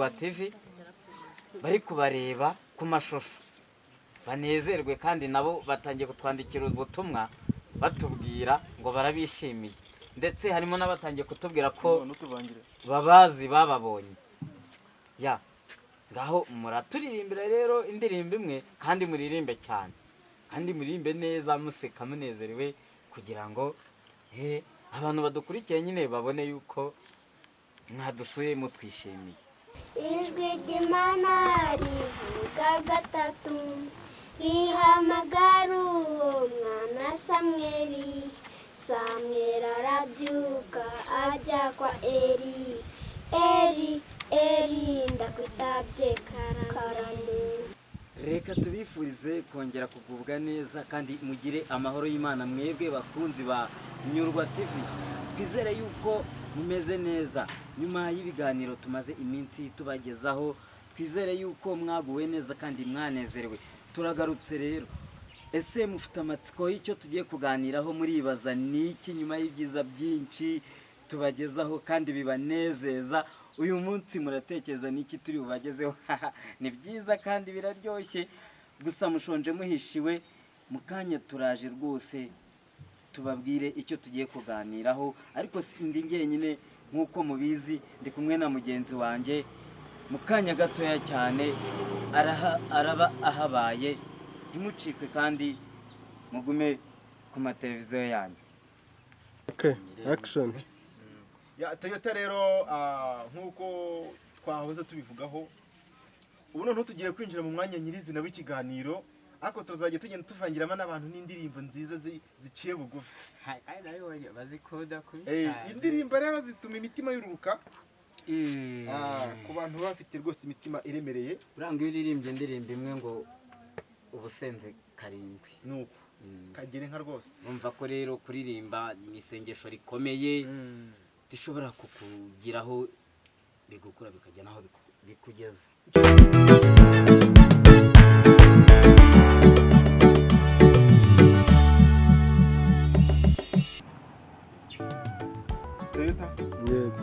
Nyurwa TV bari kubareba ku mashusho banezerwe, kandi nabo batangiye kutwandikira ubutumwa batubwira ngo barabishimiye, ndetse harimo n'abatangiye kutubwira ko babazi bababonye. Ya ngaho muraturirimbira rero indirimbo imwe, kandi muririmbe cyane, kandi muririmbe neza museka munezerewe, kugira ngo abantu badukurikiye nyine babone yuko mwadusuye mutwishimiye. Ijwi ry'Imana rivuga gatatu, rihamagara uwo mwana Samweli. Samweli arabyuka ajya kwa Eli. Eli, Eli ndakwitabye karame. Reka tubifurize kongera kugubwa neza, kandi mugire amahoro y'Imana mwebwe bakunzi ba Nyurwa TV. Twizere yuko mumeze neza nyuma y'ibiganiro tumaze iminsi tubagezaho. Twizere yuko mwaguwe neza kandi mwanezerewe. Turagarutse rero, ese mufite amatsiko y'icyo tugiye kuganiraho? Muribaza niki nyuma y'ibyiza byinshi tubagezaho kandi bibanezeza? Uyu munsi muratekereza niki turi bubagezeho? Ni byiza kandi biraryoshye, gusa mushonje muhishiwe. Mukanya turaje rwose tubabwire icyo tugiye kuganiraho, ariko sindi njyenyine nk'uko mubizi, ndi kumwe na mugenzi wanjye. Mukanya gatoya cyane araba ahabaye. Ntimucikwe kandi mugume ku mateleviziyo yanyu. Okay, action. Ya Toyota rero nk'uko twahoze tubivugaho, ubu noneho tugiye kwinjira mu mwanya nyirizina w'ikiganiro, ariko tuzajya tugenda tuvangiramo n'abantu n'indirimbo nziza ziciye bugufi. Bazikunda indirimbo rero zituma imitima yururuka ku bantu bafite rwose imitima iremereye. Uranga iyo uririmbye indirimbo imwe ngo ubusenze karindwi nuko kagere nka rwose. Umva ko rero kuririmba ni isengesho rikomeye, rishobora kukugiraho bigukura bikajya naho bikugeza. Toyota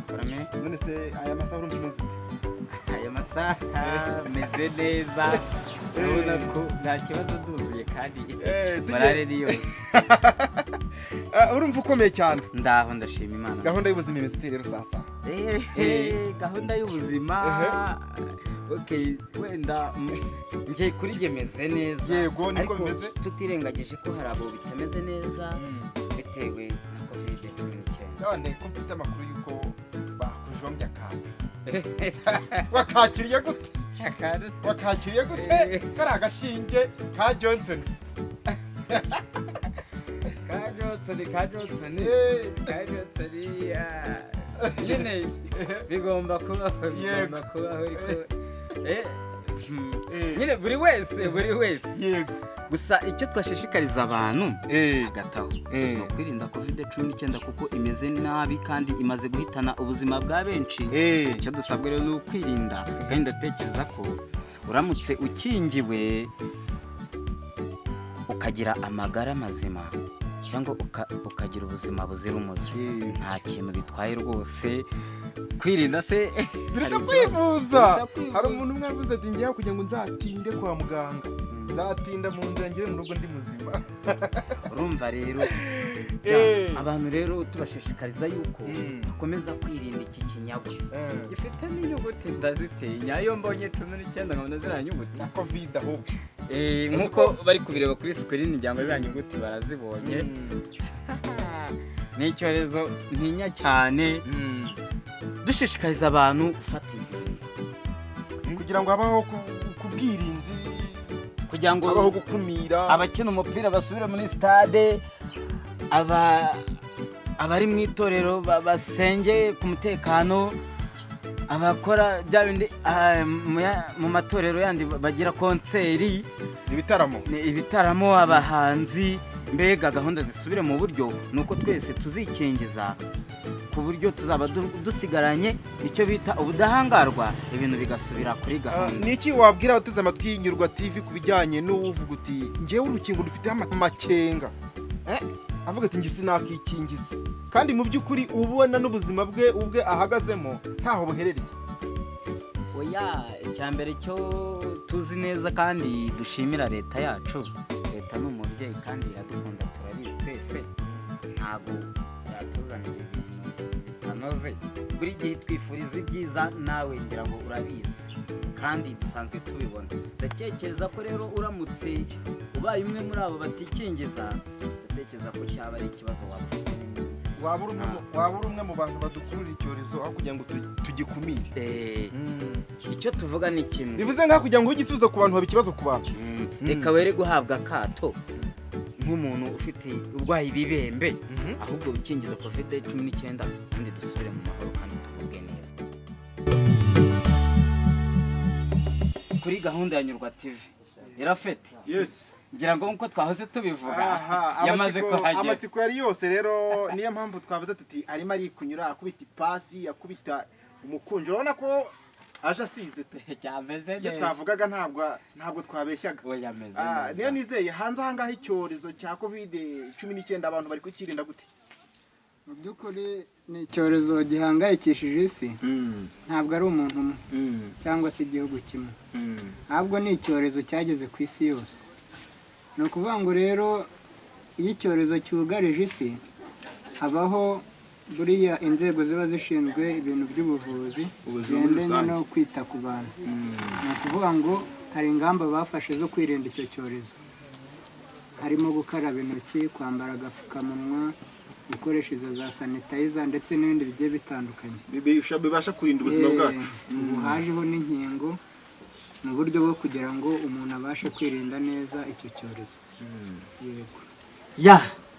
Karame, none se aya masaha urumva neza? aya masaha meze neza, urabona ko nta kibazo duzuye kandi morale ni yose. Urumva ukomeye cyane. Ndaho ndashima Imana. Gahunda y'ubuzima imeze rero sasa. Gahunda y'ubuzima okay, wenda ngiye kuri gemeze neza. Yego niko bimeze. Tutirengagije ko hari abo bitameze neza bitewe na COVID-19. None ko mfite amakuru yuko bakujombye akana. Wakakiriye gute? Wakakiriye gute? Kari agashinge ka Johnson. Ka Johnson nyine bigomba kubaho, nyine buri wese. Yego. Gusa icyo twashishikariza abantu hagataho ni ukwirinda COVID-19 kuko imeze nabi kandi imaze guhitana ubuzima bwa benshi. Icyo dusabwe rero ni ukwirinda, kandi ndatekereza ko uramutse ukingiwe ukagira amagara mazima cyangwa ukagira ubuzima buzira umuze, nta kintu bitwaye rwose. Kwirinda se birita kwivuza. Hari umuntu umwe avuze ati ngiye kugira ngo nzatinde kwa muganga, nzatinda mu nzira ngire mu rugo ndi muzima. Urumva rero abantu rero tubashishikariza yuko bakomeza kwirinda iki kinyago gifite n'inyuguti ndazitinya. Iyo mbonye 19 nkabona ziriya nyuguti na COVID ahubwo nkuko bari kubireba kuri screen njyango ziriya nyuguti barazibonye. Ni icyorezo ntinya cyane. Dushishikariza abantu gufata kugira ngo habaho kubwirinzi, kugira ngo habaho gukumira abakina umupira basubire muri stade, abari mu itorero basenge ku mutekano, abakora bya bindi mu matorero yandi bagira konseri, ibitaramo, abahanzi, mbega gahunda zisubire mu buryo. Nuko twese tuzikingiza ku buryo tuzaba dusigaranye icyo bita ubudahangarwa, ibintu bigasubira kuri gahunda. Niki wabwira abateze amatwi Nyurwa TV ku bijyanye n'uvuga uti ngewe urukingo rufite amakenga, avuga ati ngisi nakikingiza, kandi mu by'ukuri ubona n'ubuzima bwe ahagazemo ntaho buherereye? oya icya mbere cyo tuzi neza kandi dushimira leta yacu, leta ni umubyeyi kandi iradukunda turabizi twese, ntabwo yatuzanira ibintu bitanoze, buri gihe twifuriza ibyiza nawe ngira ngo urabizi kandi dusanzwe tubibona. Ndatekereza ko rero uramutse ubaye umwe muri abo batikingiza, ndatekereza ko cyaba ari ikibazo waba uri umwe mu bantu badukurura icyorezo aho kugira ngo tugikumire. Icyo tuvuga ni kimwe, bivuze nka kugira ngo igisubizo ku bantu haba ikibazo ku bantu. Reka were guhabwa akato nk'umuntu ufite urwaye ibibembe, ahubwo ukingiza COVID-19 kandi dusubire mu mahoro kandi tuvuge neza. Kuri gahunda ya Nyurwa TV irafete. Yes. Ngira ngo nkuko twahoze tubivuga yamaze kuhagera. Amatsiko yari yose rero niyo mpamvu twavuze tuti arimo ari kunyura akubita ipasi akubita umukunjo, urabona ko aje asize pe. Cyameze neza. Twavugaga ntabwo twabeshyaga. Oya meze neza. Niyo nizeye hanze ahangaho icyorezo cya COVID-19 abantu bari kukirinda gute? Mu by'ukuri ni icyorezo gihangayikishije isi, ntabwo ari umuntu umwe cyangwa se igihugu kimwe, ahubwo ni icyorezo cyageze ku isi yose. Ni ukuvuga ngo rero iyo icyorezo cyugarije isi habaho buriya inzego ziba zishinzwe ibintu by'ubuvuzi bigendanye no kwita ku bantu. Ni ukuvuga ngo hari ingamba bafashe zo kwirinda icyo cyorezo, harimo gukaraba intoki, kwambara agapfukamunwa, gukoresha izo za sanitayiza ndetse n'ibindi bigiye bitandukanye bibasha kurinda ubuzima bwacu. Ubu hajeho n'inkingo mu buryo bwo kugira ngo umuntu abashe kwirinda neza icyo cyorezo. Yego. Ya